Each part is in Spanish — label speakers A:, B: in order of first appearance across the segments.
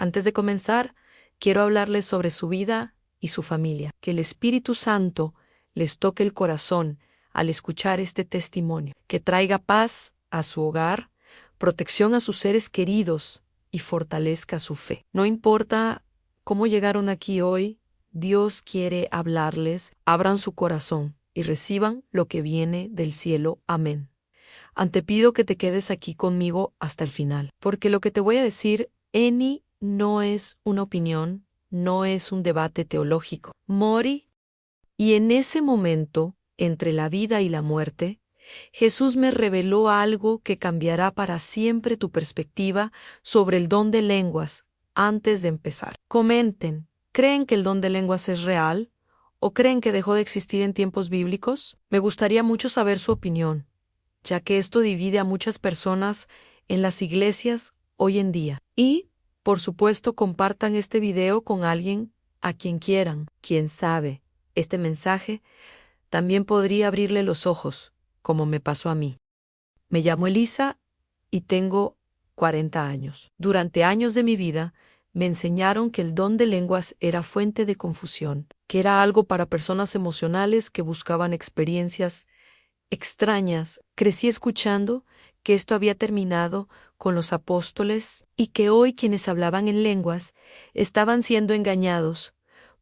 A: Antes de comenzar, quiero hablarles sobre su vida y su familia. Que el Espíritu Santo les toque el corazón al escuchar este testimonio, que traiga paz a su hogar, protección a sus seres queridos y fortalezca su fe. No importa cómo llegaron aquí hoy, Dios quiere hablarles. Abran su corazón y reciban lo que viene del cielo. Amén. Antepido que te quedes aquí conmigo hasta el final, porque lo que te voy a decir, no es una opinión, no es un debate teológico. Morí, y en ese momento, entre la vida y la muerte, Jesús me reveló algo que cambiará para siempre tu perspectiva sobre el don de lenguas antes de empezar. Comenten, ¿creen que el don de lenguas es real? ¿O creen que dejó de existir en tiempos bíblicos? Me gustaría mucho saber su opinión, ya que esto divide a muchas personas en las iglesias hoy en día. Y, por supuesto, compartan este video con alguien a quien quieran. Quién sabe, este mensaje también podría abrirle los ojos, como me pasó a mí. Me llamo Elisa y tengo 40 años. Durante años de mi vida me enseñaron que el don de lenguas era fuente de confusión, que era algo para personas emocionales que buscaban experiencias extrañas. Crecí escuchando que esto había terminado con los apóstoles y que hoy quienes hablaban en lenguas estaban siendo engañados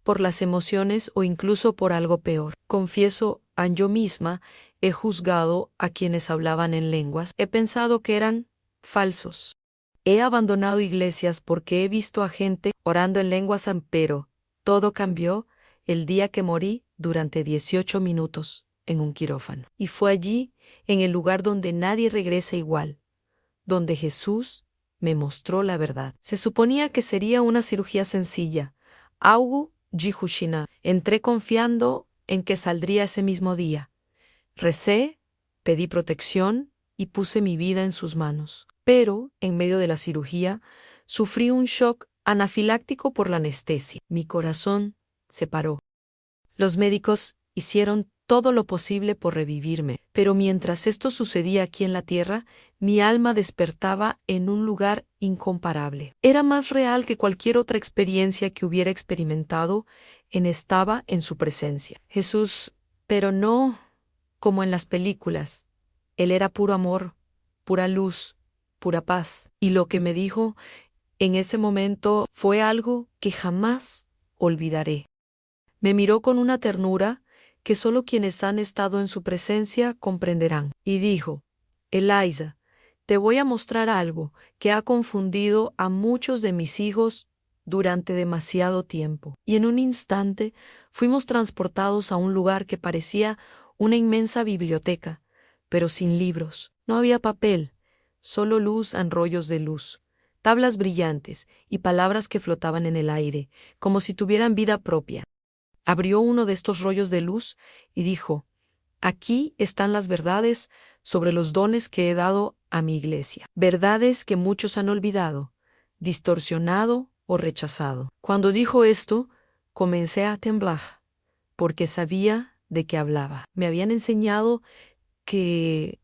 A: por las emociones o incluso por algo peor. Confieso, yo misma he juzgado a quienes hablaban en lenguas. He pensado que eran falsos. He abandonado iglesias porque he visto a gente orando en lenguas, pero todo cambió el día que morí durante 18 minutos en un quirófano. Y fue allí, en el lugar donde nadie regresa igual, donde Jesús me mostró la verdad. Se suponía que sería una cirugía sencilla. Augu Jihushina. Entré confiando en que saldría ese mismo día. Recé, pedí protección y puse mi vida en sus manos. Pero, en medio de la cirugía, sufrí un shock anafiláctico por la anestesia. Mi corazón se paró. Los médicos hicieron todo lo posible por revivirme, pero mientras esto sucedía aquí en la tierra, mi alma despertaba en un lugar incomparable. Era más real que cualquier otra experiencia que hubiera experimentado, estaba en su presencia. Jesús, pero no como en las películas. Él era puro amor, pura luz, pura paz. Y lo que me dijo en ese momento fue algo que jamás olvidaré. Me miró con una ternura que solo quienes han estado en su presencia comprenderán, y dijo: Elisa, te voy a mostrar algo que ha confundido a muchos de mis hijos durante demasiado tiempo. Y en un instante fuimos transportados a un lugar que parecía una inmensa biblioteca, pero sin libros. No había papel, solo luz en rollos de luz, tablas brillantes y palabras que flotaban en el aire, como si tuvieran vida propia. Abrió uno de estos rollos de luz y dijo: aquí están las verdades sobre los dones que he dado a mi iglesia. Verdades que muchos han olvidado, distorsionado o rechazado. Cuando dijo esto, comencé a temblar, porque sabía de qué hablaba. Me habían enseñado que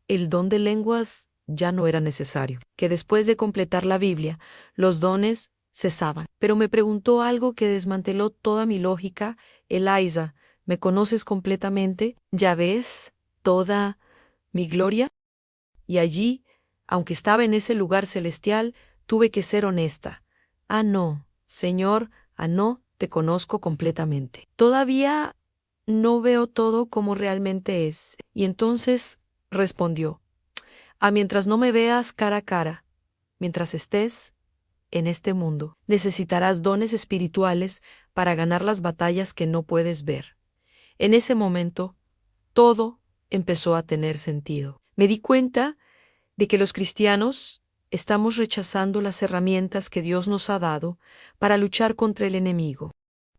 A: el don de lenguas ya no era necesario, que después de completar la Biblia, los dones cesaban. Pero me preguntó algo que desmanteló toda mi lógica: Elisa, ¿me conoces completamente? ¿Ya ves toda mi gloria? Y allí, aunque estaba en ese lugar celestial, tuve que ser honesta. No, Señor, no, te conozco completamente. Todavía no veo todo como realmente es. Y entonces respondió: mientras no me veas cara a cara, mientras estés en este mundo, necesitarás dones espirituales para ganar las batallas que no puedes ver. En ese momento, todo empezó a tener sentido. Me di cuenta de que los cristianos estamos rechazando las herramientas que Dios nos ha dado para luchar contra el enemigo.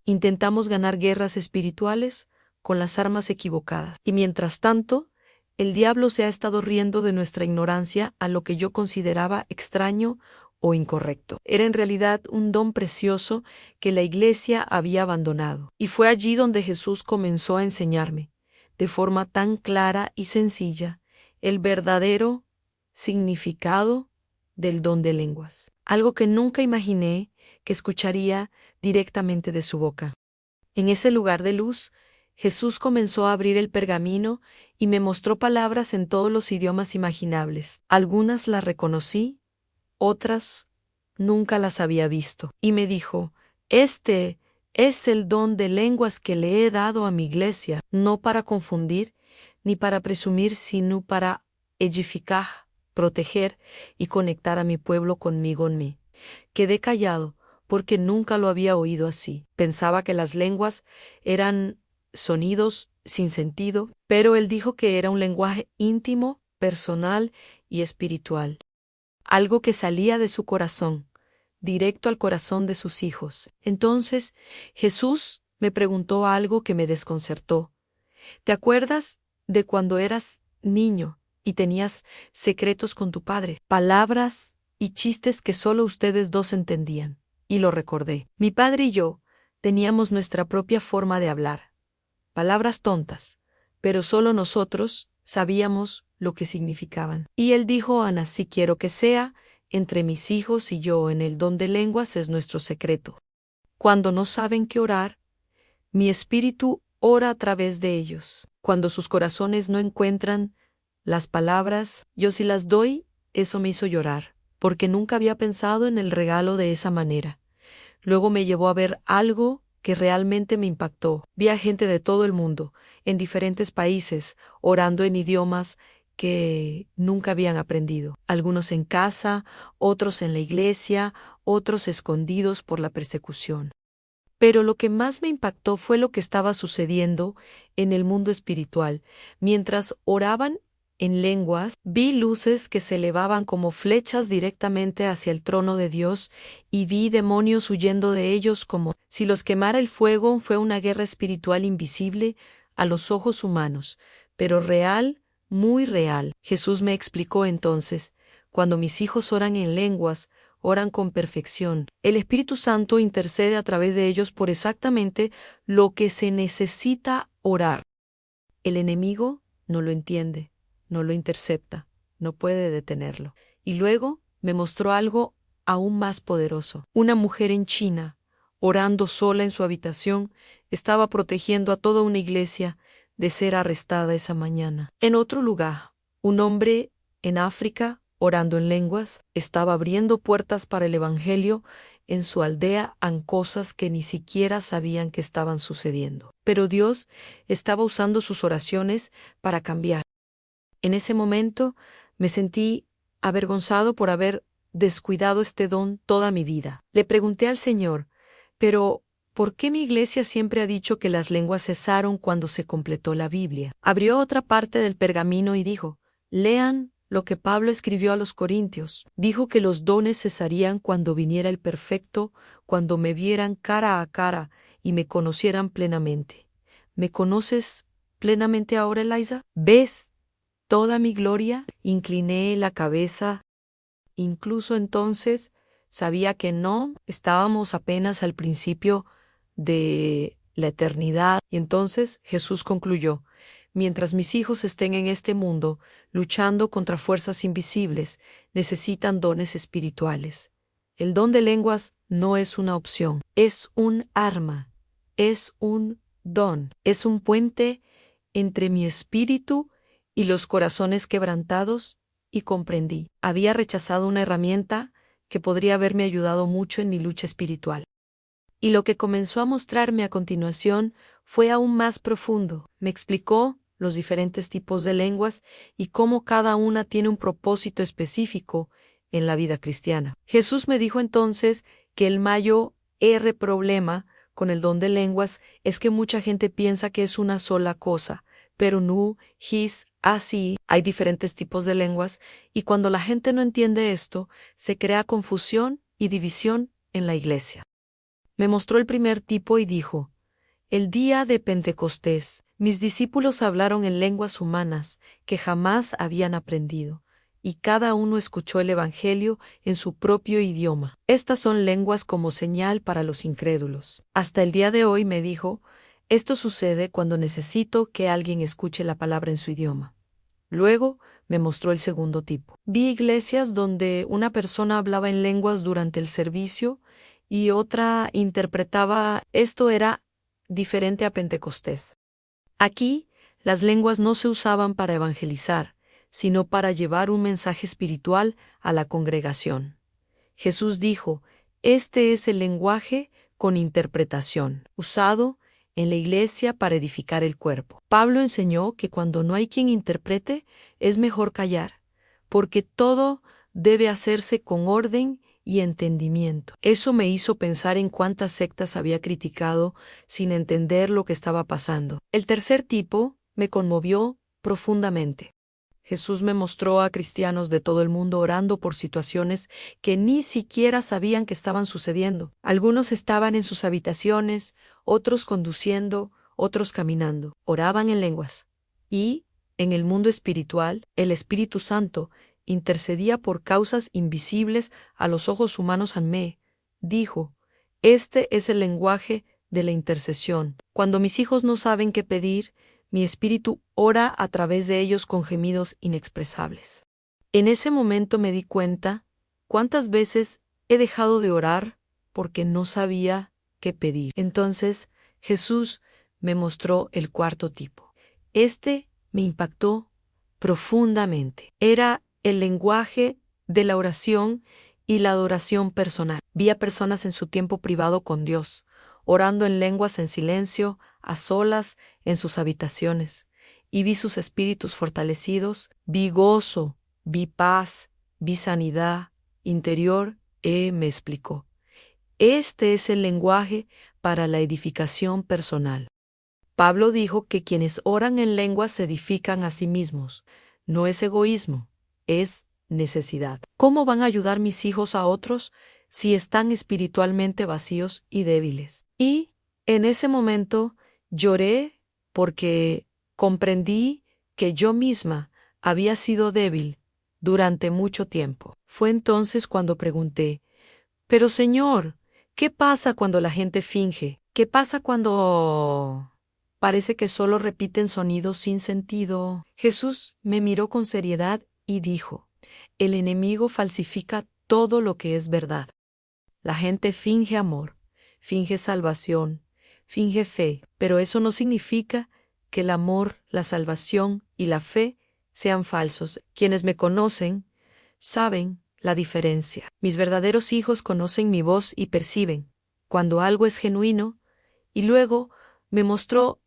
A: Intentamos ganar guerras espirituales con las armas equivocadas. Y mientras tanto, el diablo se ha estado riendo de nuestra ignorancia a lo que yo consideraba extraño o incorrecto. Era en realidad un don precioso que la iglesia había abandonado. Y fue allí donde Jesús comenzó a enseñarme, de forma tan clara y sencilla, el verdadero significado del don de lenguas. algo que nunca imaginé que escucharía directamente de su boca. En ese lugar de luz, Jesús comenzó a abrir el pergamino y me mostró palabras en todos los idiomas imaginables. Algunas las reconocí, otras nunca las había visto. Y me dijo, este es el don de lenguas que le he dado a mi iglesia, no para confundir ni para presumir, sino para edificar, proteger y conectar a mi pueblo conmigo en mí. Quedé callado, porque nunca lo había oído así. Pensaba que las lenguas eran sonidos sin sentido, pero él dijo que era un lenguaje íntimo, personal y espiritual. Algo que salía de su corazón, directo al corazón de sus hijos. Entonces, Jesús me preguntó algo que me desconcertó. ¿Te acuerdas de cuando eras niño y tenías secretos con tu padre? Palabras y chistes que solo ustedes dos entendían. Y lo recordé. Mi padre y yo teníamos nuestra propia forma de hablar. Palabras tontas, pero solo nosotros sabíamos lo que significaban. Y él dijo, Ana, si quiero que sea, entre mis hijos y yo en el don de lenguas es nuestro secreto. Cuando no saben qué orar, mi espíritu ora a través de ellos. Cuando sus corazones no encuentran las palabras, yo sí las doy, eso me hizo llorar, porque nunca había pensado en el regalo de esa manera. Luego me llevó a ver algo que realmente me impactó. Vi a gente de todo el mundo, en diferentes países, orando en idiomas que nunca habían aprendido. Algunos en casa, otros en la iglesia, otros escondidos por la persecución. Pero lo que más me impactó fue lo que estaba sucediendo en el mundo espiritual. Mientras oraban en lenguas, vi luces que se elevaban como flechas directamente hacia el trono de Dios y vi demonios huyendo de ellos como si los quemara el fuego. Fue una guerra espiritual invisible a los ojos humanos, pero real, muy real. Jesús me explicó entonces, cuando mis hijos oran en lenguas, oran con perfección. El Espíritu Santo intercede a través de ellos por exactamente lo que se necesita orar. El enemigo no lo entiende, no lo intercepta, no puede detenerlo. Y luego me mostró algo aún más poderoso. Una mujer en China, orando sola en su habitación, estaba protegiendo a toda una iglesia de ser arrestada esa mañana. En otro lugar, un hombre en África, orando en lenguas, estaba abriendo puertas para el Evangelio en su aldea a cosas que ni siquiera sabían que estaban sucediendo. Pero Dios estaba usando sus oraciones para cambiar. En ese momento me sentí avergonzado por haber descuidado este don toda mi vida. Le pregunté al Señor, pero ¿por qué mi iglesia siempre ha dicho que las lenguas cesaron cuando se completó la Biblia? Abrió otra parte del pergamino y dijo, lean lo que Pablo escribió a los Corintios. Dijo que los dones cesarían cuando viniera el perfecto, cuando me vieran cara a cara y me conocieran plenamente. ¿Me conoces plenamente ahora, Eliza? ¿Ves toda mi gloria? Incliné la cabeza. Incluso entonces sabía que no, estábamos apenas al principio de la eternidad. Y entonces Jesús concluyó, mientras mis hijos estén en este mundo, luchando contra fuerzas invisibles, necesitan dones espirituales. El don de lenguas no es una opción, es un arma, es un don, es un puente entre mi espíritu y los corazones quebrantados, y comprendí. Había rechazado una herramienta que podría haberme ayudado mucho en mi lucha espiritual. Y lo que comenzó a mostrarme a continuación fue aún más profundo. Me explicó los diferentes tipos de lenguas y cómo cada una tiene un propósito específico en la vida cristiana. Jesús me dijo entonces que el mayor problema con el don de lenguas es que mucha gente piensa que es una sola cosa, pero no, así. Hay diferentes tipos de lenguas y cuando la gente no entiende esto, se crea confusión y división en la iglesia. Me mostró el primer tipo y dijo, el día de Pentecostés, mis discípulos hablaron en lenguas humanas que jamás habían aprendido, y cada uno escuchó el Evangelio en su propio idioma. Estas son lenguas como señal para los incrédulos. Hasta el día de hoy, me dijo, esto sucede cuando necesito que alguien escuche la palabra en su idioma. Luego me mostró el segundo tipo. Vi iglesias donde una persona hablaba en lenguas durante el servicio y otra interpretaba. Esto era diferente a Pentecostés. Aquí, las lenguas no se usaban para evangelizar, sino para llevar un mensaje espiritual a la congregación. Jesús dijo, este es el lenguaje con interpretación, usado en la iglesia para edificar el cuerpo. Pablo enseñó que cuando no hay quien interprete, es mejor callar, porque todo debe hacerse con orden y entendimiento. Eso me hizo pensar en cuántas sectas había criticado sin entender lo que estaba pasando. El tercer tipo me conmovió profundamente. Jesús me mostró a cristianos de todo el mundo orando por situaciones que ni siquiera sabían que estaban sucediendo. Algunos estaban en sus habitaciones, otros conduciendo, otros caminando. Oraban en lenguas. Y, en el mundo espiritual, el Espíritu Santo intercedía por causas invisibles a los ojos humanos. Amé dijo, este es el lenguaje de la intercesión. Cuando mis hijos no saben qué pedir, mi espíritu ora a través de ellos con gemidos inexpresables. En ese momento me di cuenta cuántas veces he dejado de orar porque no sabía qué pedir. Entonces Jesús me mostró el cuarto tipo. Este me impactó profundamente. Era el lenguaje de la oración y la adoración personal. Vi a personas en su tiempo privado con Dios, orando en lenguas en silencio, a solas, en sus habitaciones, y vi sus espíritus fortalecidos, vi gozo, vi paz, vi sanidad interior. Me explicó. Este es el lenguaje para la edificación personal. Pablo dijo que quienes oran en lenguas se edifican a sí mismos. No es egoísmo, es necesidad. ¿Cómo van a ayudar mis hijos a otros si están espiritualmente vacíos y débiles? Y, en ese momento, lloré porque comprendí que yo misma había sido débil durante mucho tiempo. Fue entonces cuando pregunté, pero Señor, ¿qué pasa cuando la gente finge? ¿Qué pasa cuando parece que solo repiten sonidos sin sentido? Jesús me miró con seriedad y dijo, el enemigo falsifica todo lo que es verdad. La gente finge amor, finge salvación, finge fe, pero eso no significa que el amor, la salvación y la fe sean falsos. Quienes me conocen saben la diferencia. Mis verdaderos hijos conocen mi voz y perciben cuando algo es genuino, y luego me mostró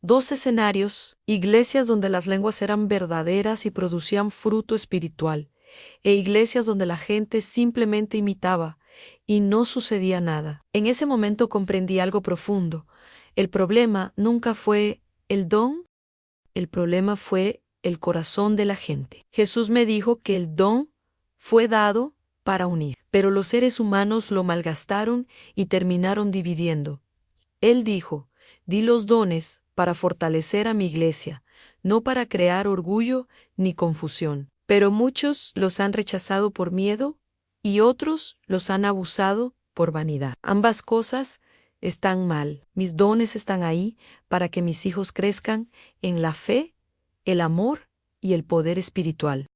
A: 2 escenarios, iglesias donde las lenguas eran verdaderas y producían fruto espiritual, e iglesias donde la gente simplemente imitaba y no sucedía nada. En ese momento comprendí algo profundo. El problema nunca fue el don, el problema fue el corazón de la gente. Jesús me dijo que el don fue dado para unir, pero los seres humanos lo malgastaron y terminaron dividiendo. Él dijo, di los dones para fortalecer a mi iglesia, no para crear orgullo ni confusión. Pero muchos los han rechazado por miedo y otros los han abusado por vanidad. Ambas cosas están mal. Mis dones están ahí para que mis hijos crezcan en la fe, el amor y el poder espiritual.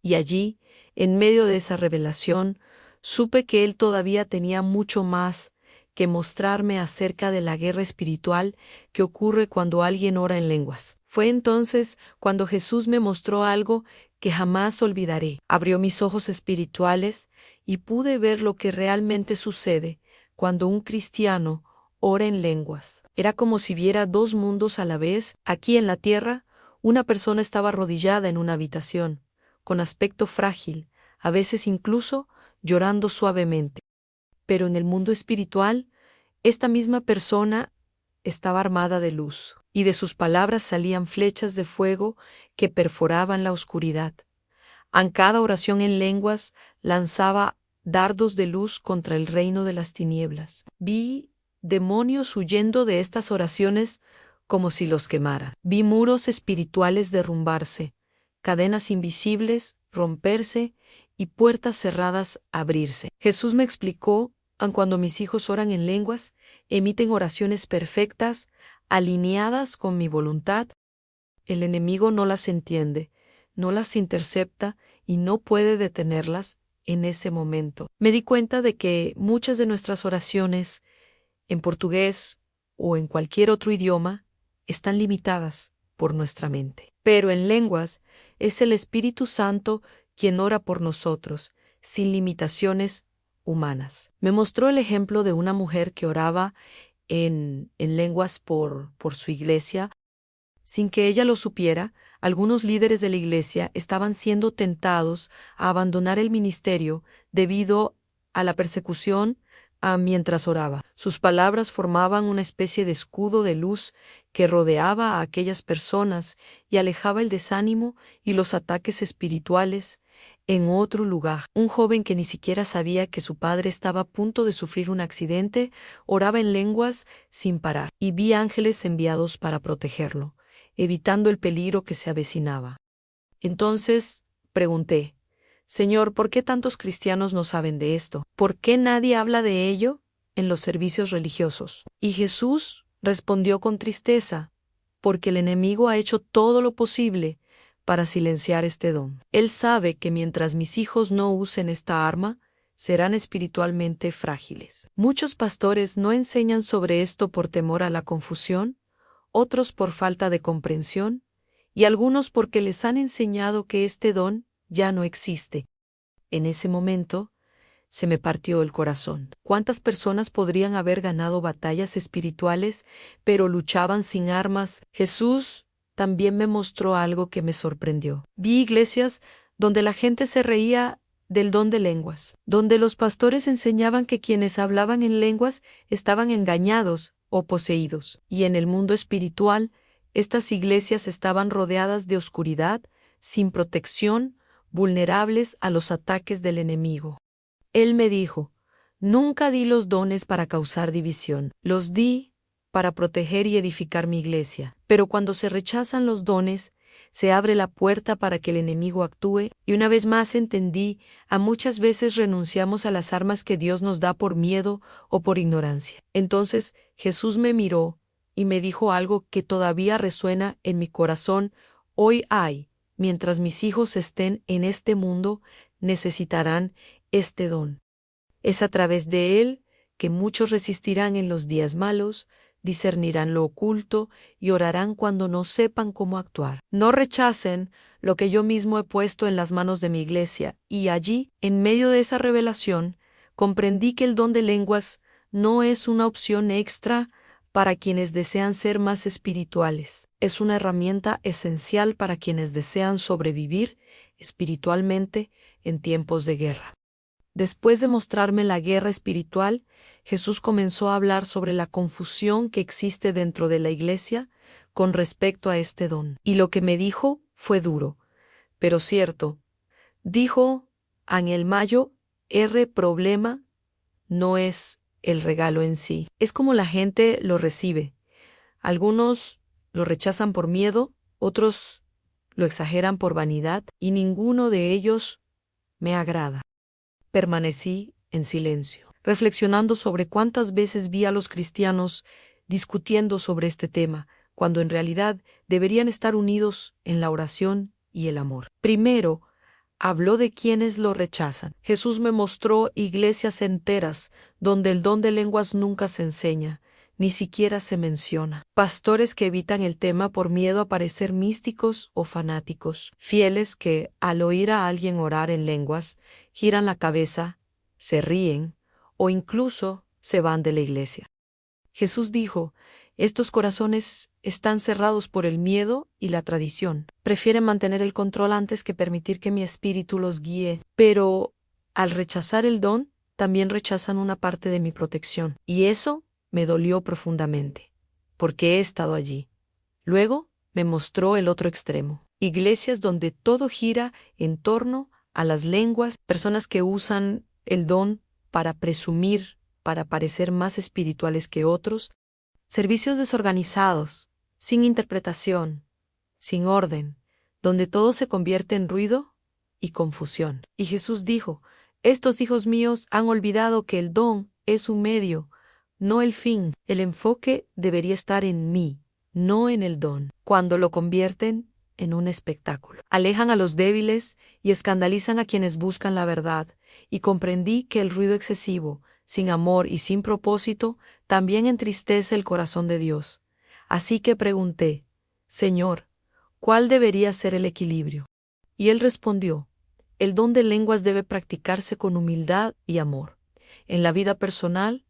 A: Y allí, en medio de esa revelación, supe que Él todavía tenía mucho más que mostrarme acerca de la guerra espiritual que ocurre cuando alguien ora en lenguas. Fue entonces cuando Jesús me mostró algo que jamás olvidaré. Abrió mis ojos espirituales y pude ver lo que realmente sucede cuando un cristiano ora en lenguas. Era como si viera 2 mundos a la vez. Aquí en la tierra, una persona estaba arrodillada en una habitación, con aspecto frágil, a veces incluso llorando suavemente. Pero en el mundo espiritual, esta misma persona estaba armada de luz, y de sus palabras salían flechas de fuego que perforaban la oscuridad. En cada oración en lenguas lanzaba dardos de luz contra el reino de las tinieblas. Vi demonios huyendo de estas oraciones como si los quemaran. Vi muros espirituales derrumbarse, cadenas invisibles romperse y puertas cerradas abrirse. Jesús me explicó, aun cuando mis hijos oran en lenguas, emiten oraciones perfectas, alineadas con mi voluntad, el enemigo no las entiende, no las intercepta y no puede detenerlas en ese momento. Me di cuenta de que muchas de nuestras oraciones en portugués o en cualquier otro idioma están limitadas por nuestra mente. Pero en lenguas es el Espíritu Santo quien ora por nosotros, sin limitaciones humanas. Me mostró el ejemplo de una mujer que oraba en lenguas por su iglesia. Sin que ella lo supiera, algunos líderes de la iglesia estaban siendo tentados a abandonar el ministerio debido a la persecución mientras oraba. Sus palabras formaban una especie de escudo de luz que rodeaba a aquellas personas y alejaba el desánimo y los ataques espirituales. En otro lugar, un joven que ni siquiera sabía que su padre estaba a punto de sufrir un accidente oraba en lenguas sin parar, y vi ángeles enviados para protegerlo, evitando el peligro que se avecinaba. Entonces pregunté: Señor, ¿por qué tantos cristianos no saben de esto? ¿Por qué nadie habla de ello en los servicios religiosos? Y Jesús respondió con tristeza: porque el enemigo ha hecho todo lo posible para silenciar este don. Él sabe que mientras mis hijos no usen esta arma, serán espiritualmente frágiles. Muchos pastores no enseñan sobre esto por temor a la confusión, otros por falta de comprensión, y algunos porque les han enseñado que este don ya no existe. En ese momento, se me partió el corazón. ¿Cuántas personas podrían haber ganado batallas espirituales, pero luchaban sin armas? Jesús también me mostró algo que me sorprendió. Vi iglesias donde la gente se reía del don de lenguas, donde los pastores enseñaban que quienes hablaban en lenguas estaban engañados o poseídos. Y en el mundo espiritual, estas iglesias estaban rodeadas de oscuridad, sin protección, vulnerables a los ataques del enemigo. Él me dijo: nunca di los dones para causar división, los di para proteger y edificar mi iglesia. Pero cuando se rechazan los dones, se abre la puerta para que el enemigo actúe, y una vez más entendí, a muchas veces renunciamos a las armas que Dios nos da por miedo o por ignorancia. Entonces Jesús me miró y me dijo algo que todavía resuena en mi corazón: hoy mientras mis hijos estén en este mundo, necesitarán este don. Es a través de él que muchos resistirán en los días malos, discernirán lo oculto y orarán cuando no sepan cómo actuar. No rechacen lo que yo mismo he puesto en las manos de mi iglesia, y allí, en medio de esa revelación, comprendí que el don de lenguas no es una opción extra para quienes desean ser más espirituales. Es una herramienta esencial para quienes desean sobrevivir espiritualmente en tiempos de guerra. Después de mostrarme la guerra espiritual, Jesús comenzó a hablar sobre la confusión que existe dentro de la iglesia con respecto a este don. Y lo que me dijo fue duro, pero cierto. Dijo: en el mayor problema no es el regalo en sí, es como la gente lo recibe. Algunos lo rechazan por miedo, otros lo exageran por vanidad, y ninguno de ellos me agrada. Permanecí en silencio, reflexionando sobre cuántas veces vi a los cristianos discutiendo sobre este tema, cuando en realidad deberían estar unidos en la oración y el amor. Primero, habló de quienes lo rechazan. Jesús me mostró iglesias enteras donde el don de lenguas nunca se enseña, ni siquiera se menciona. Pastores que evitan el tema por miedo a parecer místicos o fanáticos. Fieles que, al oír a alguien orar en lenguas, giran la cabeza, se ríen o incluso se van de la iglesia. Jesús dijo: estos corazones están cerrados por el miedo y la tradición. Prefieren mantener el control antes que permitir que mi espíritu los guíe. Pero, al rechazar el don, también rechazan una parte de mi protección. Y eso me dolió profundamente, porque he estado allí. Luego me mostró el otro extremo. Iglesias donde todo gira en torno a las lenguas, personas que usan el don para presumir, para parecer más espirituales que otros, servicios desorganizados, sin interpretación, sin orden, donde todo se convierte en ruido y confusión. Y Jesús dijo: estos hijos míos han olvidado que el don es un medio, no el fin. El enfoque debería estar en mí, no en el don. Cuando lo convierten en un espectáculo. Alejan a los débiles y escandalizan a quienes buscan la verdad, y comprendí que el ruido excesivo, sin amor y sin propósito, también entristece el corazón de Dios. Así que pregunté, Señor, ¿cuál debería ser el equilibrio? Y él respondió, el don de lenguas debe practicarse con humildad y amor. En la vida personal,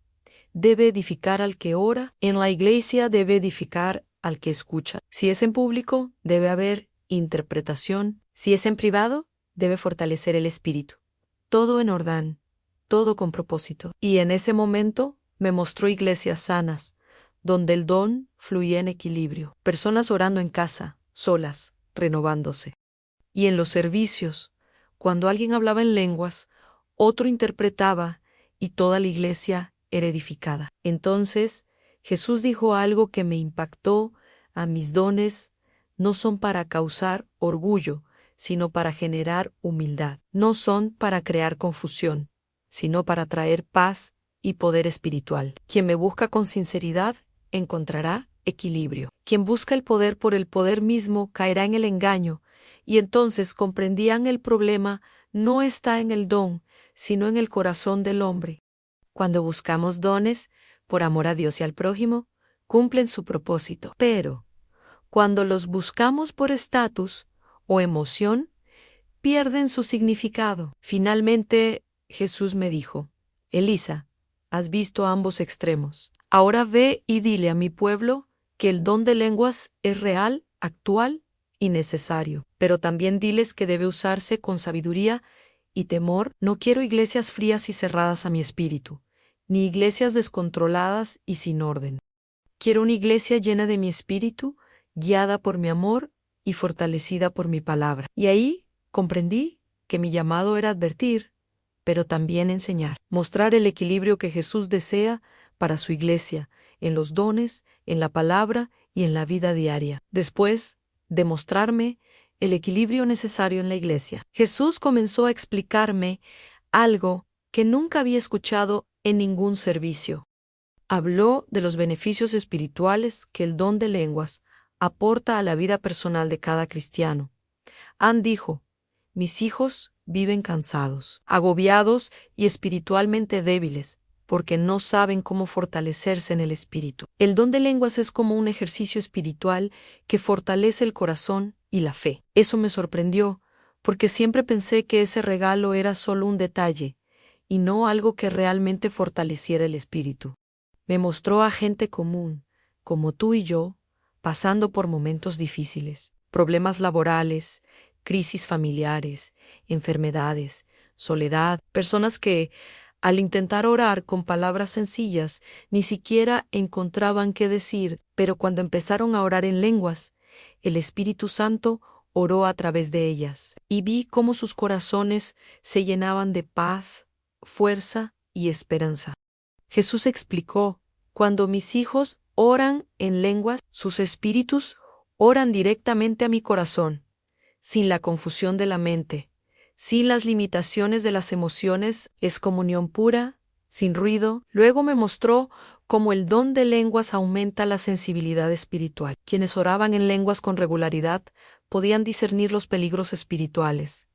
A: debe edificar al que ora, en la iglesia debe edificar al que escucha. Si es en público, debe haber interpretación. Si es en privado, debe fortalecer el espíritu. Todo en orden, todo con propósito. Y en ese momento me mostró iglesias sanas, donde el don fluía en equilibrio. Personas orando en casa, solas, renovándose. Y en los servicios, cuando alguien hablaba en lenguas, otro interpretaba y toda la iglesia era edificada. Entonces, Jesús dijo algo que me impactó: a mis dones no son para causar orgullo, sino para generar humildad. No son para crear confusión, sino para traer paz y poder espiritual. Quien me busca con sinceridad encontrará equilibrio. Quien busca el poder por el poder mismo caerá en el engaño, y entonces comprendían el problema no está en el don, sino en el corazón del hombre. Cuando buscamos dones, por amor a Dios y al prójimo, cumplen su propósito. Pero, cuando los buscamos por estatus o emoción, pierden su significado. Finalmente, Jesús me dijo, Elisa, has visto ambos extremos. Ahora ve y dile a mi pueblo que el don de lenguas es real, actual y necesario. Pero también diles que debe usarse con sabiduría y temor. No quiero iglesias frías y cerradas a mi espíritu, ni iglesias descontroladas y sin orden. Quiero una iglesia llena de mi espíritu, guiada por mi amor y fortalecida por mi palabra. Y ahí comprendí que mi llamado era advertir, pero también enseñar, mostrar el equilibrio que Jesús desea para su iglesia, en los dones, en la palabra y en la vida diaria. Después de mostrarme el equilibrio necesario en la iglesia, Jesús comenzó a explicarme algo que nunca había escuchado en ningún servicio. Habló de los beneficios espirituales que el don de lenguas aporta a la vida personal de cada cristiano. Ann dijo, mis hijos viven cansados, agobiados y espiritualmente débiles, porque no saben cómo fortalecerse en el espíritu. El don de lenguas es como un ejercicio espiritual que fortalece el corazón y la fe. Eso me sorprendió, porque siempre pensé que ese regalo era solo un detalle, y no algo que realmente fortaleciera el espíritu. Me mostró a gente común, como tú y yo, pasando por momentos difíciles, problemas laborales, crisis familiares, enfermedades, soledad, personas que, al intentar orar con palabras sencillas, ni siquiera encontraban qué decir, pero cuando empezaron a orar en lenguas, el Espíritu Santo oró a través de ellas, y vi cómo sus corazones se llenaban de paz, fuerza y esperanza. Jesús explicó, cuando mis hijos oran en lenguas, sus espíritus oran directamente a mi corazón, sin la confusión de la mente, sin las limitaciones de las emociones, es comunión pura, sin ruido. Luego me mostró cómo el don de lenguas aumenta la sensibilidad espiritual. Quienes oraban en lenguas con regularidad podían discernir los peligros espirituales.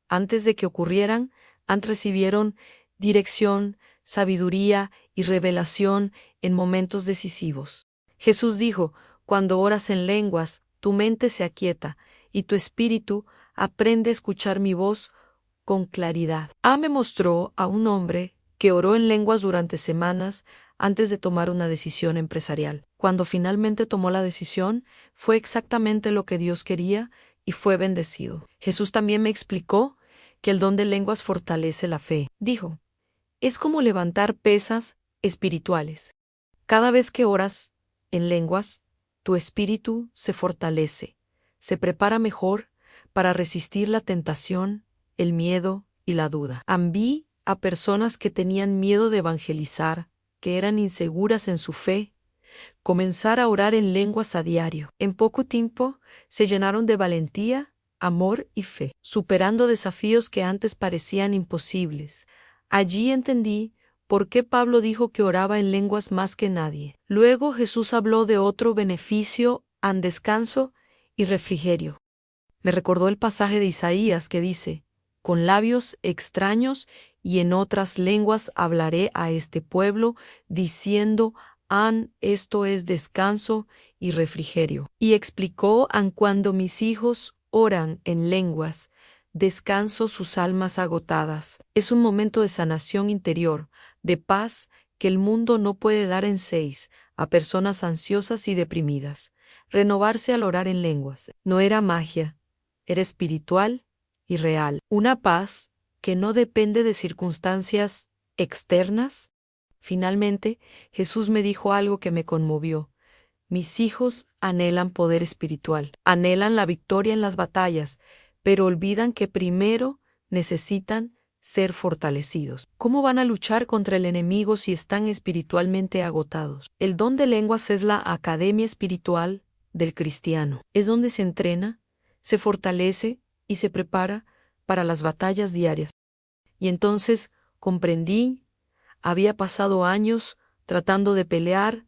A: Antes de que ocurrieran, antes recibieron dirección, sabiduría y revelación en momentos decisivos. Jesús dijo, cuando oras en lenguas, tu mente se aquieta y tu espíritu aprende a escuchar mi voz con claridad. Me mostró a un hombre que oró en lenguas durante semanas antes de tomar una decisión empresarial. Cuando finalmente tomó la decisión, fue exactamente lo que Dios quería y fue bendecido. Jesús también me explicó que el don de lenguas fortalece la fe. Dijo, es como levantar pesas espirituales. Cada vez que oras en lenguas, tu espíritu se fortalece, se prepara mejor para resistir la tentación, el miedo y la duda. Vi a personas que tenían miedo de evangelizar, que eran inseguras en su fe, comenzar a orar en lenguas a diario. En poco tiempo se llenaron de valentía, amor y fe, superando desafíos que antes parecían imposibles. Allí entendí por qué Pablo dijo que oraba en lenguas más que nadie. Luego Jesús habló de otro beneficio, descanso y refrigerio. Me recordó el pasaje de Isaías que dice: con labios extraños y en otras lenguas hablaré a este pueblo, diciendo: esto es descanso y refrigerio. Y explicó: cuando mis hijos oran en lenguas, descanso sus almas agotadas. Es un momento de sanación interior, de paz que el mundo no puede dar en seis a personas ansiosas y deprimidas. Renovarse al orar en lenguas no era magia, era espiritual y real. Una paz que no depende de circunstancias externas. Finalmente, Jesús me dijo algo que me conmovió. Mis hijos anhelan poder espiritual, anhelan la victoria en las batallas, pero olvidan que primero necesitan ser fortalecidos. ¿Cómo van a luchar contra el enemigo si están espiritualmente agotados? El don de lenguas es la academia espiritual del cristiano. Es donde se entrena, se fortalece y se prepara para las batallas diarias. Y entonces comprendí, había pasado años tratando de pelear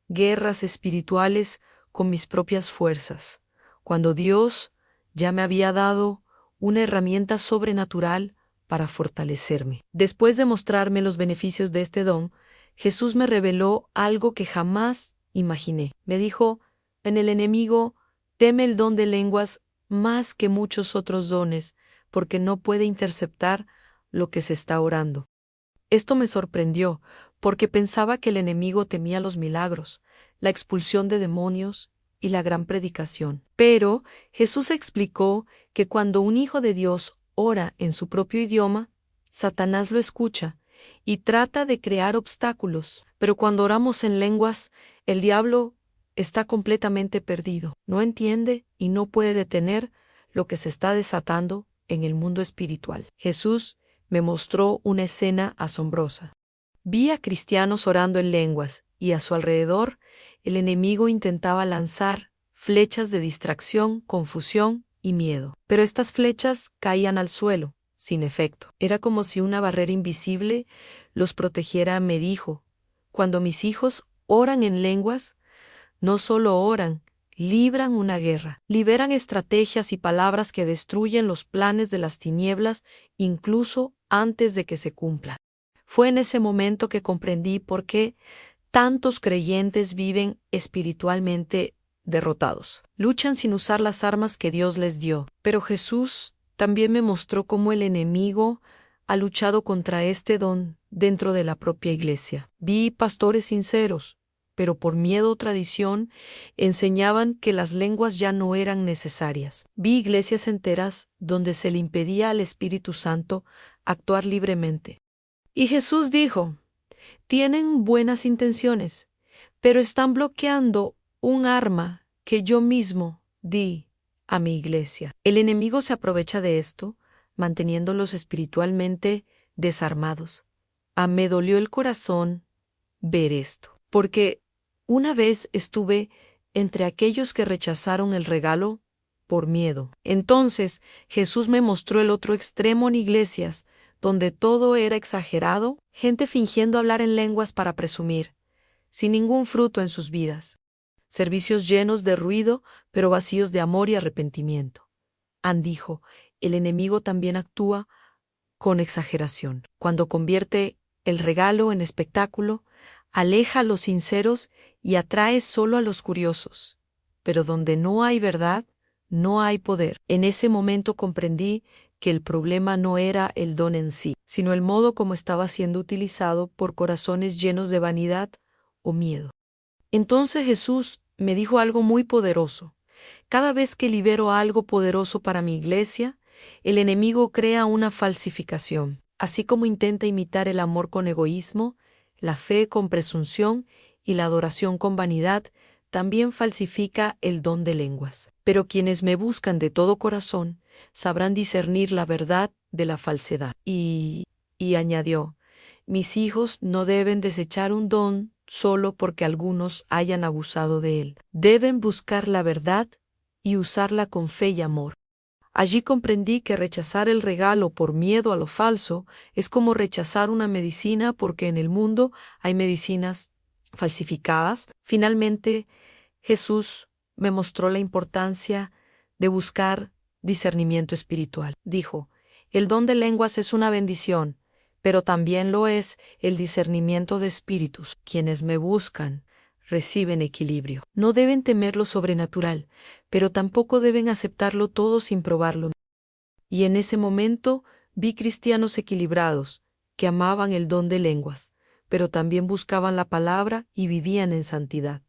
A: guerras espirituales con mis propias fuerzas, cuando Dios ya me había dado una herramienta sobrenatural para fortalecerme. Después de mostrarme los beneficios de este don, Jesús me reveló algo que jamás imaginé. Me dijo: en el enemigo teme el don de lenguas más que muchos otros dones, porque no puede interceptar lo que se está orando. Esto me sorprendió, porque pensaba que el enemigo temía los milagros, la expulsión de demonios y la gran predicación. Pero Jesús explicó que cuando un hijo de Dios ora en su propio idioma, Satanás lo escucha y trata de crear obstáculos. Pero cuando oramos en lenguas, el diablo está completamente perdido. No entiende y no puede detener lo que se está desatando en el mundo espiritual. Jesús me mostró una escena asombrosa. Vi a cristianos orando en lenguas, y a su alrededor el enemigo intentaba lanzar flechas de distracción, confusión y miedo. Pero estas flechas caían al suelo, sin efecto. Era como si una barrera invisible los protegiera. Me dijo: cuando mis hijos oran en lenguas, no solo oran, libran una guerra, liberan estrategias y palabras que destruyen los planes de las tinieblas incluso antes de que se cumplan. Fue en ese momento que comprendí por qué tantos creyentes viven espiritualmente derrotados. Luchan sin usar las armas que Dios les dio. Pero Jesús también me mostró cómo el enemigo ha luchado contra este don dentro de la propia iglesia. Vi pastores sinceros, pero por miedo o tradición enseñaban que las lenguas ya no eran necesarias. Vi iglesias enteras donde se le impedía al Espíritu Santo actuar libremente. Y Jesús dijo: tienen buenas intenciones, pero están bloqueando un arma que yo mismo di a mi iglesia. El enemigo se aprovecha de esto, manteniéndolos espiritualmente desarmados. Me dolió el corazón ver esto, porque una vez estuve entre aquellos que rechazaron el regalo por miedo. Entonces Jesús me mostró el otro extremo en iglesias, donde todo era exagerado, gente fingiendo hablar en lenguas para presumir, sin ningún fruto en sus vidas. Servicios llenos de ruido, pero vacíos de amor y arrepentimiento. Dijo: el enemigo también actúa con exageración. Cuando convierte el regalo en espectáculo, aleja a los sinceros y atrae solo a los curiosos. Pero donde no hay verdad, no hay poder. En ese momento comprendí que el problema no era el don en sí, sino el modo como estaba siendo utilizado por corazones llenos de vanidad o miedo. Entonces Jesús me dijo algo muy poderoso. Cada vez que libero algo poderoso para mi iglesia, el enemigo crea una falsificación. Así como intenta imitar el amor con egoísmo, la fe con presunción y la adoración con vanidad, también falsifica el don de lenguas. Pero quienes me buscan de todo corazón sabrán discernir la verdad de la falsedad. Y añadió: mis hijos no deben desechar un don solo porque algunos hayan abusado de él. Deben buscar la verdad y usarla con fe y amor. Allí comprendí que rechazar el regalo por miedo a lo falso es como rechazar una medicina, porque en el mundo hay medicinas falsificadas. Finalmente, Jesús me mostró la importancia de buscar discernimiento espiritual. Dijo, el don de lenguas es una bendición, pero también lo es el discernimiento de espíritus. Quienes me buscan reciben equilibrio. No deben temer lo sobrenatural, pero tampoco deben aceptarlo todo sin probarlo. Y en ese momento vi cristianos equilibrados, que amaban el don de lenguas, pero también buscaban la palabra y vivían en santidad.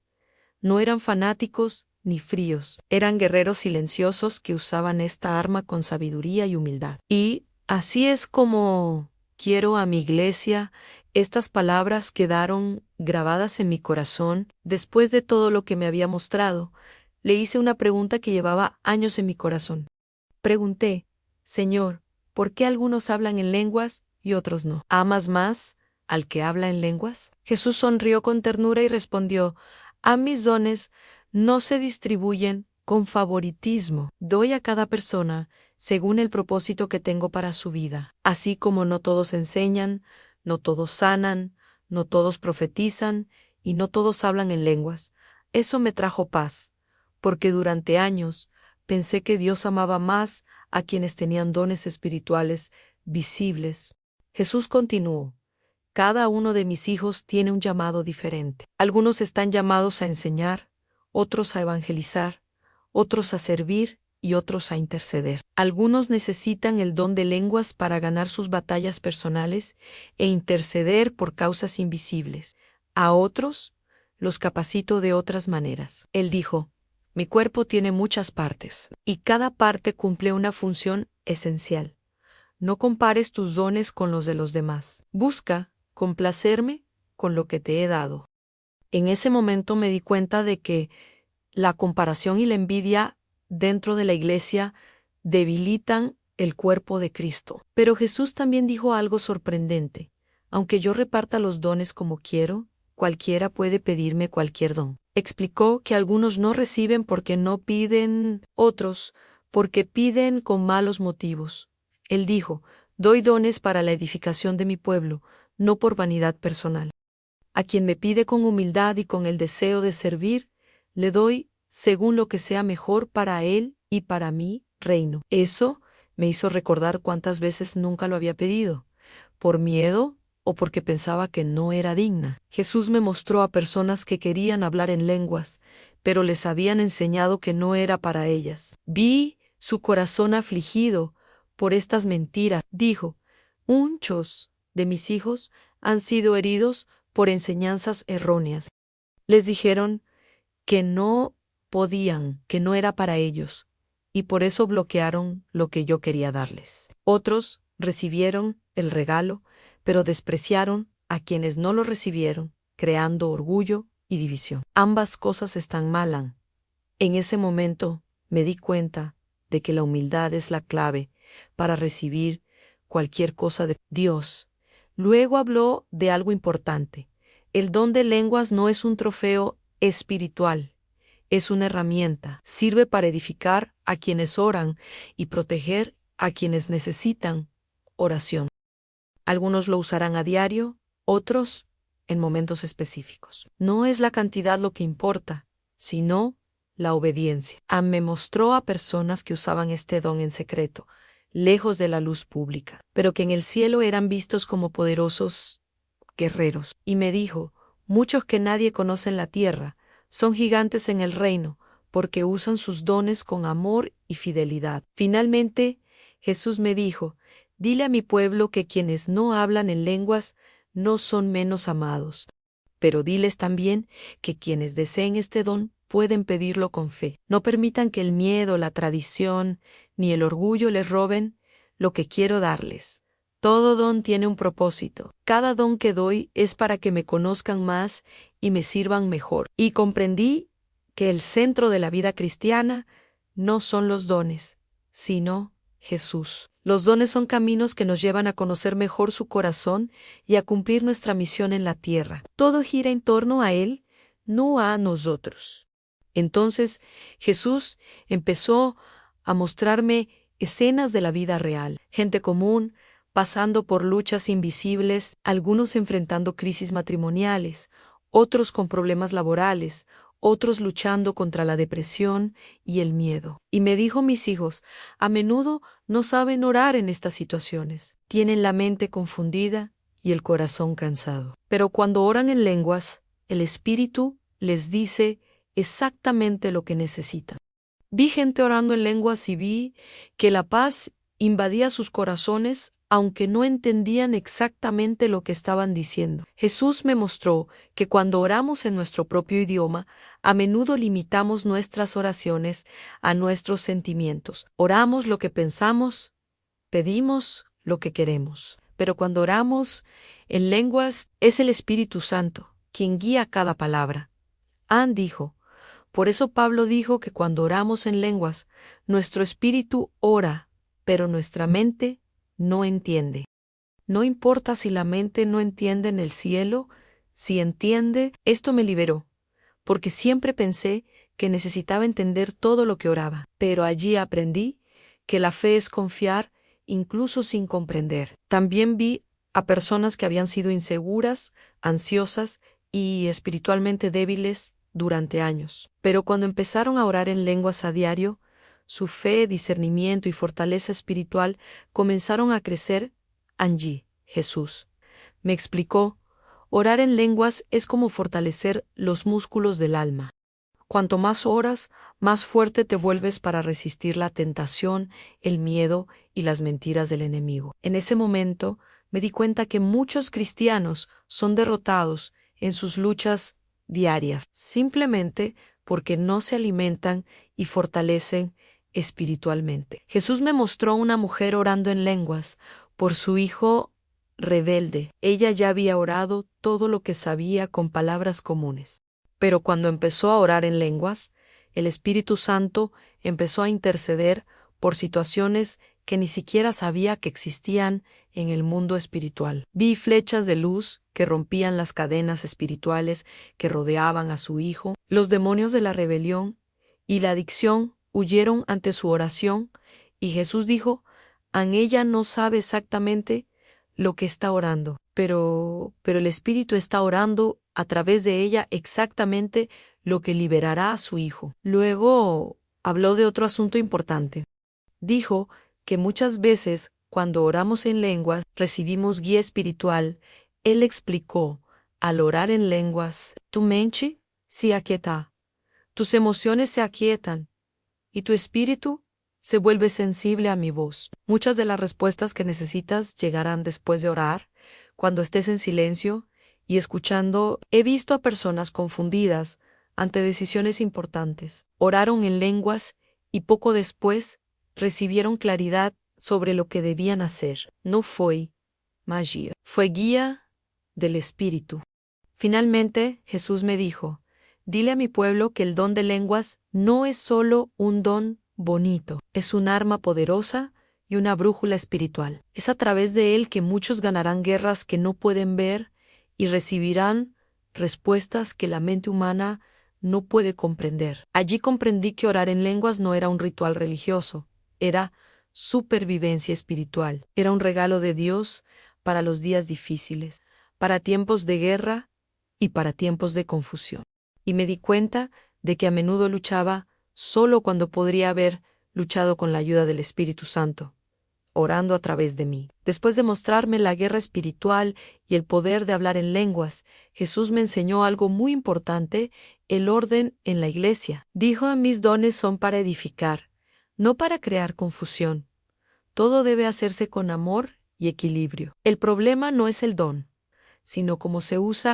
A: No eran fanáticos ni fríos, eran guerreros silenciosos que usaban esta arma con sabiduría y humildad. Y así es como quiero a mi iglesia. Estas palabras quedaron grabadas en mi corazón. Después de todo lo que me había mostrado, le hice una pregunta que llevaba años en mi corazón. Pregunté, Señor, ¿por qué algunos hablan en lenguas y otros no? ¿Amas más al que habla en lenguas? Jesús sonrió con ternura y respondió, mis dones no se distribuyen con favoritismo. Doy a cada persona según el propósito que tengo para su vida. Así como no todos enseñan, no todos sanan, no todos profetizan y no todos hablan en lenguas. Eso me trajo paz, porque durante años pensé que Dios amaba más a quienes tenían dones espirituales visibles. Jesús continuó, cada uno de mis hijos tiene un llamado diferente. Algunos están llamados a enseñar, otros a evangelizar, otros a servir y otros a interceder. Algunos necesitan el don de lenguas para ganar sus batallas personales e interceder por causas invisibles. A otros los capacito de otras maneras. Él dijo, mi cuerpo tiene muchas partes, y cada parte cumple una función esencial. No compares tus dones con los de los demás. Busca complacerme con lo que te he dado. En ese momento me di cuenta de que la comparación y la envidia dentro de la iglesia debilitan el cuerpo de Cristo. Pero Jesús también dijo algo sorprendente. Aunque yo reparta los dones como quiero, cualquiera puede pedirme cualquier don. Explicó que algunos no reciben porque no piden, otros porque piden con malos motivos. Él dijo, doy dones para la edificación de mi pueblo, no por vanidad personal. A quien me pide con humildad y con el deseo de servir, le doy según lo que sea mejor para él y para mi reino. Eso me hizo recordar cuántas veces nunca lo había pedido, por miedo o porque pensaba que no era digna. Jesús me mostró a personas que querían hablar en lenguas, pero les habían enseñado que no era para ellas. Vi su corazón afligido por estas mentiras. Dijo, muchos de mis hijos han sido heridos por enseñanzas erróneas. Les dijeron que no podían, que no era para ellos, y por eso bloquearon lo que yo quería darles. Otros recibieron el regalo, pero despreciaron a quienes no lo recibieron, creando orgullo y división. Ambas cosas están malas. En ese momento me di cuenta de que la humildad es la clave para recibir cualquier cosa de Dios. Luego habló de algo importante. El don de lenguas no es un trofeo espiritual, es una herramienta. Sirve para edificar a quienes oran y proteger a quienes necesitan oración. Algunos lo usarán a diario, otros en momentos específicos. No es la cantidad lo que importa, sino la obediencia. Me mostró a personas que usaban este don en secreto, lejos de la luz pública, pero que en el cielo eran vistos como poderosos guerreros. Y me dijo, muchos que nadie conoce en la tierra son gigantes en el reino, porque usan sus dones con amor y fidelidad. Finalmente, Jesús me dijo, dile a mi pueblo que quienes no hablan en lenguas no son menos amados, pero diles también que quienes deseen este don pueden pedirlo con fe. No permitan que el miedo, la tradición, ni el orgullo les roben lo que quiero darles. Todo don tiene un propósito. Cada don que doy es para que me conozcan más y me sirvan mejor. Y comprendí que el centro de la vida cristiana no son los dones, sino Jesús. Los dones son caminos que nos llevan a conocer mejor su corazón y a cumplir nuestra misión en la tierra. Todo gira en torno a Él, no a nosotros. Entonces Jesús empezó a mostrarme escenas de la vida real, gente común, pasando por luchas invisibles, algunos enfrentando crisis matrimoniales, otros con problemas laborales, otros luchando contra la depresión y el miedo. Y me dijo: mis hijos, a menudo no saben orar en estas situaciones. Tienen la mente confundida y el corazón cansado. Pero cuando oran en lenguas, el Espíritu les dice exactamente lo que necesitan. Vi gente orando en lenguas y vi que la paz invadía sus corazones, aunque no entendían exactamente lo que estaban diciendo. Jesús me mostró que cuando oramos en nuestro propio idioma, a menudo limitamos nuestras oraciones a nuestros sentimientos. Oramos lo que pensamos, pedimos lo que queremos. Pero cuando oramos en lenguas, es el Espíritu Santo quien guía cada palabra. Ann dijo: por eso Pablo dijo que cuando oramos en lenguas, nuestro espíritu ora, pero nuestra mente no entiende. No importa si la mente no entiende en el cielo, si entiende. Esto me liberó, porque siempre pensé que necesitaba entender todo lo que oraba. Pero allí aprendí que la fe es confiar incluso sin comprender. También vi a personas que habían sido inseguras, ansiosas y espiritualmente débiles durante años. Pero cuando empezaron a orar en lenguas a diario, su fe, discernimiento y fortaleza espiritual comenzaron a crecer. Angie, Jesús, me explicó: orar en lenguas es como fortalecer los músculos del alma. Cuanto más oras, más fuerte te vuelves para resistir la tentación, el miedo y las mentiras del enemigo. En ese momento me di cuenta que muchos cristianos son derrotados en sus luchas diarias, simplemente porque no se alimentan y fortalecen espiritualmente. Jesús me mostró a una mujer orando en lenguas por su hijo rebelde. Ella ya había orado todo lo que sabía con palabras comunes. Pero cuando empezó a orar en lenguas, el Espíritu Santo empezó a interceder por situaciones que ni siquiera sabía que existían en el mundo espiritual. Vi flechas de luz que rompían las cadenas espirituales que rodeaban a su hijo. Los demonios de la rebelión y la adicción huyeron ante su oración, y Jesús dijo: ella no sabe exactamente lo que está orando, pero el Espíritu está orando a través de ella exactamente lo que liberará a su hijo. Luego habló de otro asunto importante. Dijo que muchas veces cuando oramos en lenguas recibimos guía espiritual. Él explicó: al orar en lenguas, tu mente se aquieta, tus emociones se aquietan y tu espíritu se vuelve sensible a mi voz. Muchas de las respuestas que necesitas llegarán después de orar, cuando estés en silencio y escuchando. He visto a personas confundidas ante decisiones importantes. Oraron en lenguas y poco después recibieron claridad sobre lo que debían hacer. No fue magia, fue guía del Espíritu. Finalmente, Jesús me dijo: dile a mi pueblo que el don de lenguas no es solo un don bonito, es un arma poderosa y una brújula espiritual. Es a través de él que muchos ganarán guerras que no pueden ver y recibirán respuestas que la mente humana no puede comprender. Allí comprendí que orar en lenguas no era un ritual religioso, era supervivencia espiritual. Era un regalo de Dios para los días difíciles, para tiempos de guerra y para tiempos de confusión. Y me di cuenta de que a menudo luchaba solo cuando podría haber luchado con la ayuda del Espíritu Santo, orando a través de mí. Después de mostrarme la guerra espiritual y el poder de hablar en lenguas, Jesús me enseñó algo muy importante: el orden en la iglesia. Dijo: mis dones son para edificar, no para crear confusión. Todo debe hacerse con amor y equilibrio. El problema no es el don, sino cómo se usa.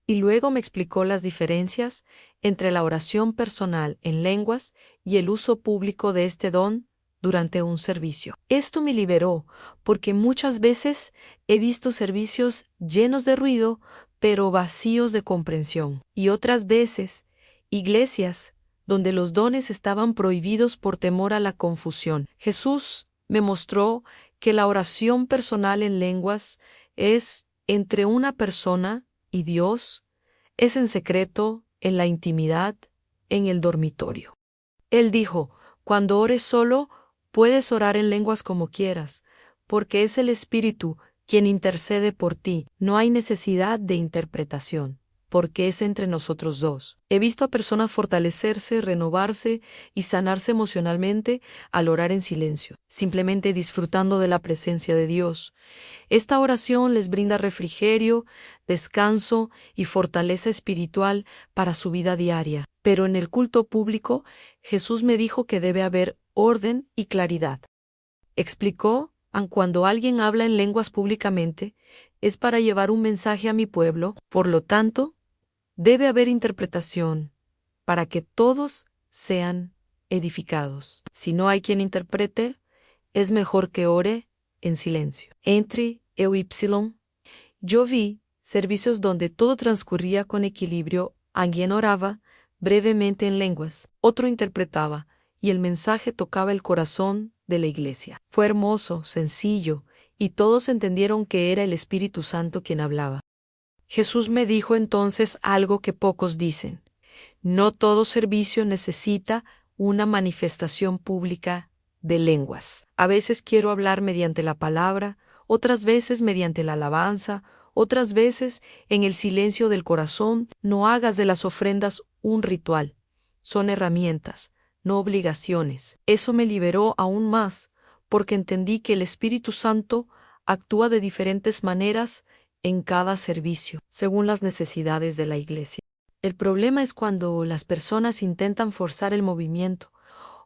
A: Y luego me explicó las diferencias entre la oración personal en lenguas y el uso público de este don durante un servicio. Esto me liberó, porque muchas veces he visto servicios llenos de ruido, pero vacíos de comprensión. Y otras veces, iglesias donde los dones estaban prohibidos por temor a la confusión. Jesús me mostró que la oración personal en lenguas es entre una persona y Dios, es en secreto, en la intimidad, en el dormitorio. Él dijo: cuando ores solo, puedes orar en lenguas como quieras, porque es el Espíritu quien intercede por ti. No hay necesidad de interpretación. porque es entre nosotros dos. He visto a personas fortalecerse, renovarse y sanarse emocionalmente al orar en silencio, simplemente disfrutando de la presencia de Dios. Esta oración les brinda refrigerio, descanso y fortaleza espiritual para su vida diaria. Pero en el culto público, Jesús me dijo que debe haber orden y claridad. Explicó, cuando alguien habla en lenguas públicamente, es para llevar un mensaje a mi pueblo, por lo tanto, debe haber interpretación, para que todos sean edificados. Si no hay quien interprete, es mejor que ore en silencio. Entre eu y yo vi servicios donde todo transcurría con equilibrio, alguien oraba brevemente en lenguas, otro interpretaba, y el mensaje tocaba el corazón de la iglesia. Fue hermoso, sencillo, y todos entendieron que era el Espíritu Santo quien hablaba. Jesús me dijo entonces algo que pocos dicen: no todo servicio necesita una manifestación pública de lenguas. A veces quiero hablar mediante la palabra, otras veces mediante la alabanza, otras veces en el silencio del corazón. No hagas de las ofrendas un ritual. Son herramientas, no obligaciones. Eso me liberó aún más, porque entendí que el Espíritu Santo actúa de diferentes maneras en cada servicio, según las necesidades de la iglesia. El problema es cuando las personas intentan forzar el movimiento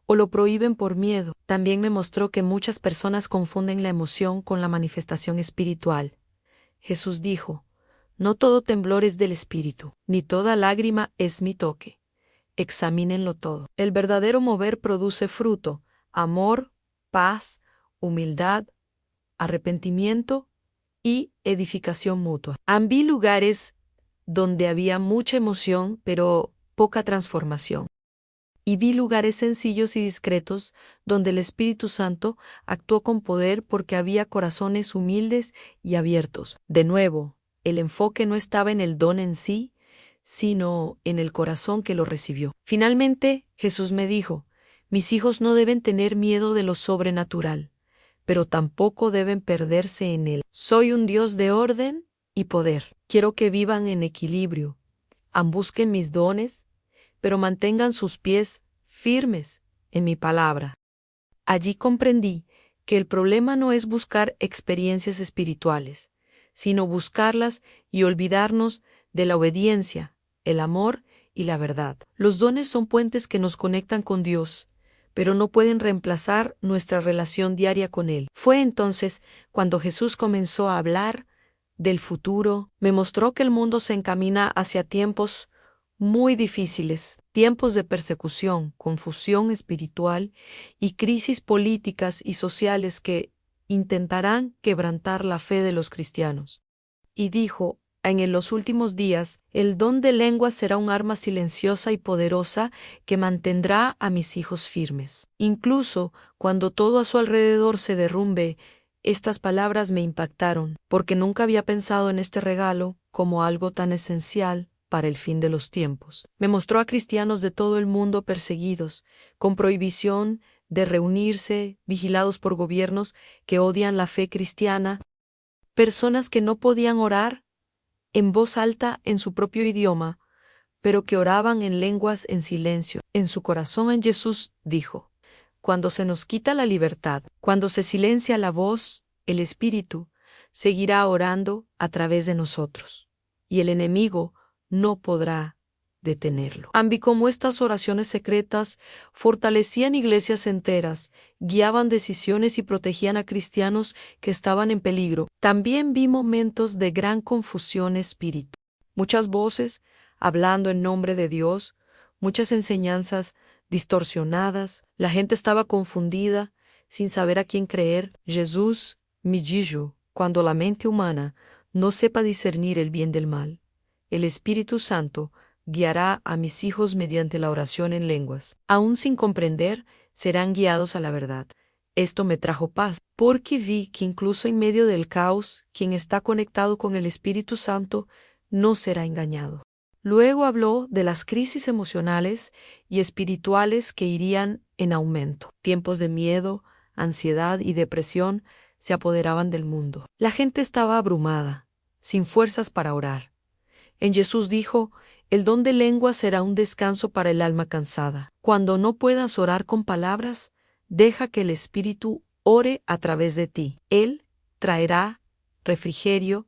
A: o lo prohíben por miedo. También me mostró que muchas personas confunden la emoción con la manifestación espiritual. Jesús dijo: no todo temblor es del espíritu, ni toda lágrima es mi toque. Examínenlo todo. El verdadero mover produce fruto: amor, paz, humildad, arrepentimiento y edificación mutua. Vi lugares donde había mucha emoción, pero poca transformación. Y vi lugares sencillos y discretos donde el Espíritu Santo actuó con poder porque había corazones humildes y abiertos. De nuevo, el enfoque no estaba en el don en sí, sino en el corazón que lo recibió. Finalmente, Jesús me dijo: mis hijos no deben tener miedo de lo sobrenatural, pero tampoco deben perderse en él. Soy un Dios de orden y poder. Quiero que vivan en equilibrio. Busquen mis dones, pero mantengan sus pies firmes en mi palabra. Allí comprendí que el problema no es buscar experiencias espirituales, sino buscarlas y olvidarnos de la obediencia, el amor y la verdad. Los dones son puentes que nos conectan con Dios, pero no pueden reemplazar nuestra relación diaria con Él. Fue entonces cuando Jesús comenzó a hablar del futuro. Me mostró que el mundo se encamina hacia tiempos muy difíciles, tiempos de persecución, confusión espiritual y crisis políticas y sociales que intentarán quebrantar la fe de los cristianos. Y dijo: en los últimos días, el don de lenguas será un arma silenciosa y poderosa que mantendrá a mis hijos firmes. Incluso cuando todo a su alrededor se derrumbe, estas palabras me impactaron, porque nunca había pensado en este regalo como algo tan esencial para el fin de los tiempos. Me mostró a cristianos de todo el mundo perseguidos, con prohibición de reunirse, vigilados por gobiernos que odian la fe cristiana, personas que no podían orar en voz alta en su propio idioma, pero que oraban en lenguas en silencio. En su corazón en Jesús dijo: cuando se nos quita la libertad, cuando se silencia la voz, el Espíritu seguirá orando a través de nosotros, y el enemigo no podrá detenerlo. Vi cómo estas oraciones secretas fortalecían iglesias enteras, guiaban decisiones y protegían a cristianos que estaban en peligro. También vi momentos de gran confusión espiritual. Muchas voces hablando en nombre de Dios, muchas enseñanzas distorsionadas, la gente estaba confundida, sin saber a quién creer. Jesús me dijo: cuando la mente humana no sepa discernir el bien del mal, el Espíritu Santo guiará a mis hijos mediante la oración en lenguas. Aún sin comprender, serán guiados a la verdad. Esto me trajo paz, porque vi que incluso en medio del caos, quien está conectado con el Espíritu Santo no será engañado. Luego habló de las crisis emocionales y espirituales que irían en aumento. Tiempos de miedo, ansiedad y depresión se apoderaban del mundo. La gente estaba abrumada, sin fuerzas para orar. En Jesús dijo, el don de lengua será un descanso para el alma cansada. Cuando no puedas orar con palabras, deja que el Espíritu ore a través de ti. Él traerá refrigerio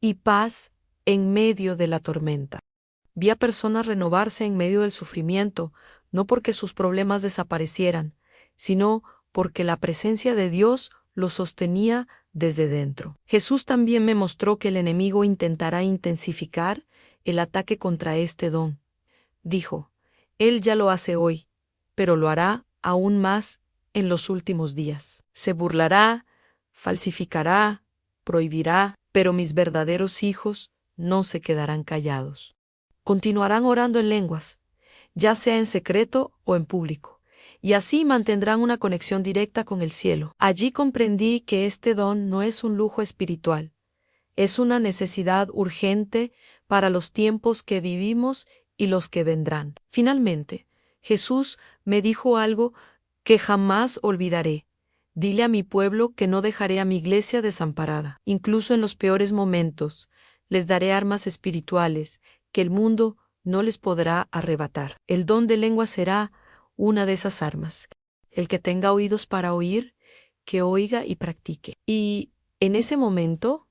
A: y paz en medio de la tormenta. Vi a personas renovarse en medio del sufrimiento, no porque sus problemas desaparecieran, sino porque la presencia de Dios los sostenía desde dentro. Jesús también me mostró que el enemigo intentará intensificar el ataque contra este don. Dijo, Él ya lo hace hoy, pero lo hará aún más en los últimos días. Se burlará, falsificará, prohibirá, pero mis verdaderos hijos no se quedarán callados. Continuarán orando en lenguas, ya sea en secreto o en público, y así mantendrán una conexión directa con el cielo. Allí comprendí que este don no es un lujo espiritual, es una necesidad urgente para los tiempos que vivimos y los que vendrán. Finalmente, Jesús me dijo algo que jamás olvidaré. Dile a mi pueblo que no dejaré a mi iglesia desamparada. Incluso en los peores momentos, les daré armas espirituales que el mundo no les podrá arrebatar. El don de lengua será una de esas armas. El que tenga oídos para oír, que oiga y practique. Y en ese momento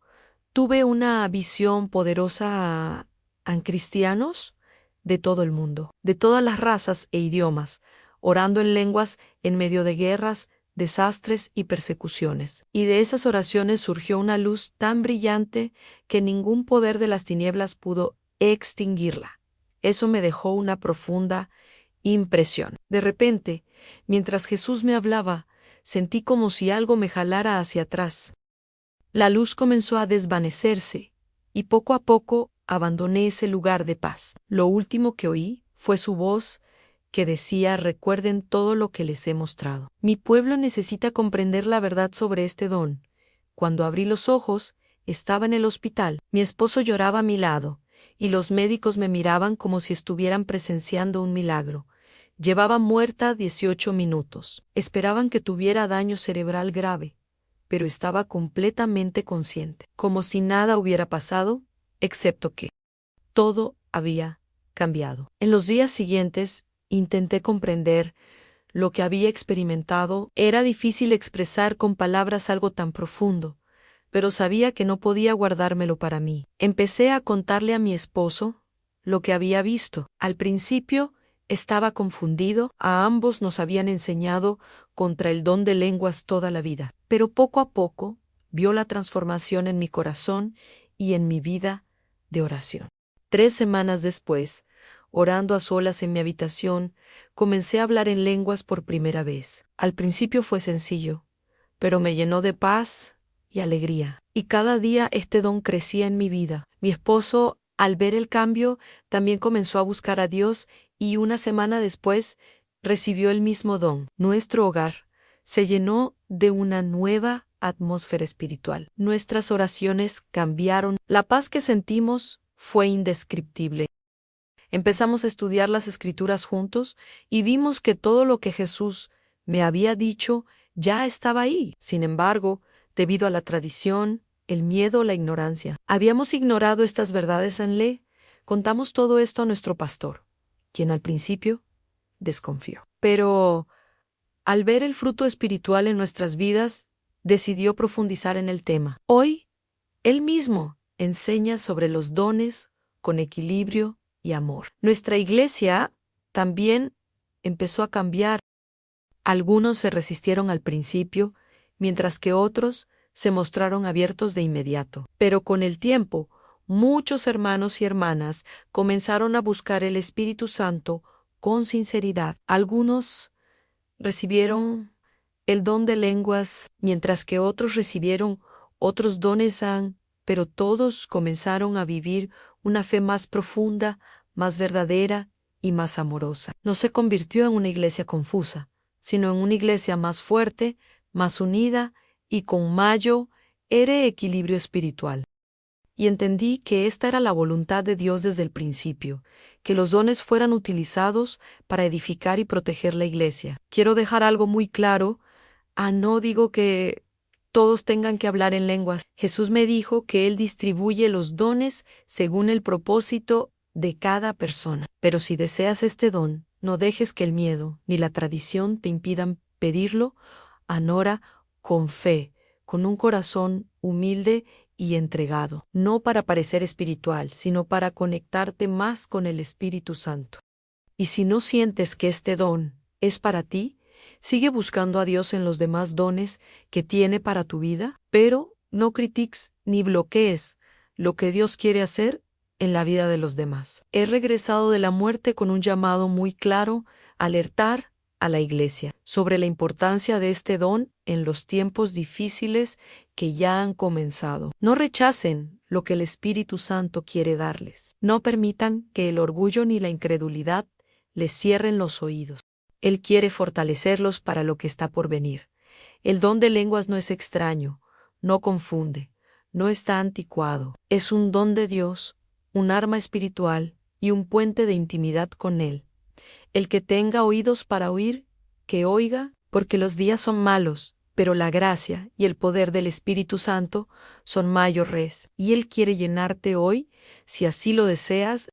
A: tuve una visión poderosa en cristianos de todo el mundo, de todas las razas e idiomas, orando en lenguas en medio de guerras, desastres y persecuciones. Y de esas oraciones surgió una luz tan brillante que ningún poder de las tinieblas pudo extinguirla. Eso me dejó una profunda impresión. De repente, mientras Jesús me hablaba, sentí como si algo me jalara hacia atrás. La luz comenzó a desvanecerse, y poco a poco abandoné ese lugar de paz. Lo último que oí fue su voz que decía: recuerden todo lo que les he mostrado. Mi pueblo necesita comprender la verdad sobre este don. Cuando abrí los ojos, estaba en el hospital. Mi esposo lloraba a mi lado, y los médicos me miraban como si estuvieran presenciando un milagro. Llevaba muerta 18 minutos. Esperaban que tuviera daño cerebral grave, pero estaba completamente consciente, como si nada hubiera pasado, excepto que todo había cambiado. En los días siguientes, intenté comprender lo que había experimentado. Era difícil expresar con palabras algo tan profundo, pero sabía que no podía guardármelo para mí. Empecé a contarle a mi esposo lo que había visto. Al principio estaba confundido, a ambos nos habían enseñado contra el don de lenguas toda la vida, pero poco a poco vio la transformación en mi corazón y en mi vida de oración. 3 semanas después, orando a solas en mi habitación, comencé a hablar en lenguas por primera vez. Al principio fue sencillo, pero me llenó de paz y alegría. Y cada día este don crecía en mi vida. Mi esposo, al ver el cambio, también comenzó a buscar a Dios y 1 semana después recibió el mismo don. Nuestro hogar se llenó de una nueva atmósfera espiritual. Nuestras oraciones cambiaron. La paz que sentimos fue indescriptible. Empezamos a estudiar las Escrituras juntos y vimos que todo lo que Jesús me había dicho ya estaba ahí. Sin embargo, debido a la tradición, el miedo, la ignorancia, habíamos ignorado estas verdades en ley. Contamos todo esto a nuestro pastor, quien al principio desconfió. Pero al ver el fruto espiritual en nuestras vidas, decidió profundizar en el tema. Hoy, él mismo enseña sobre los dones con equilibrio y amor. Nuestra iglesia también empezó a cambiar. Algunos se resistieron al principio, mientras que otros se mostraron abiertos de inmediato. Pero con el tiempo, muchos hermanos y hermanas comenzaron a buscar el Espíritu Santo con sinceridad. Algunos recibieron el don de lenguas, mientras que otros recibieron otros dones, pero todos comenzaron a vivir una fe más profunda, más verdadera y más amorosa. No se convirtió en una iglesia confusa, sino en una iglesia más fuerte, más unida y con mayor equilibrio espiritual. Y entendí que esta era la voluntad de Dios desde el principio, que los dones fueran utilizados para edificar y proteger la iglesia. Quiero dejar algo muy claro. No digo que todos tengan que hablar en lenguas. Jesús me dijo que Él distribuye los dones según el propósito de cada persona. Pero si deseas este don, no dejes que el miedo ni la tradición te impidan pedirlo. Anora con fe, con un corazón humilde y entregado, no para parecer espiritual, sino para conectarte más con el Espíritu Santo. Y si no sientes que este don es para ti, sigue buscando a Dios en los demás dones que tiene para tu vida, pero no critiques ni bloquees lo que Dios quiere hacer en la vida de los demás. He regresado de la muerte con un llamado muy claro, alertar a la Iglesia sobre la importancia de este don en los tiempos difíciles que ya han comenzado. No rechacen lo que el Espíritu Santo quiere darles. No permitan que el orgullo ni la incredulidad les cierren los oídos. Él quiere fortalecerlos para lo que está por venir. El don de lenguas no es extraño, no confunde, no está anticuado. Es un don de Dios, un arma espiritual y un puente de intimidad con Él. El que tenga oídos para oír, que oiga, porque los días son malos, pero la gracia y el poder del Espíritu Santo son mayores, y Él quiere llenarte hoy, si así lo deseas,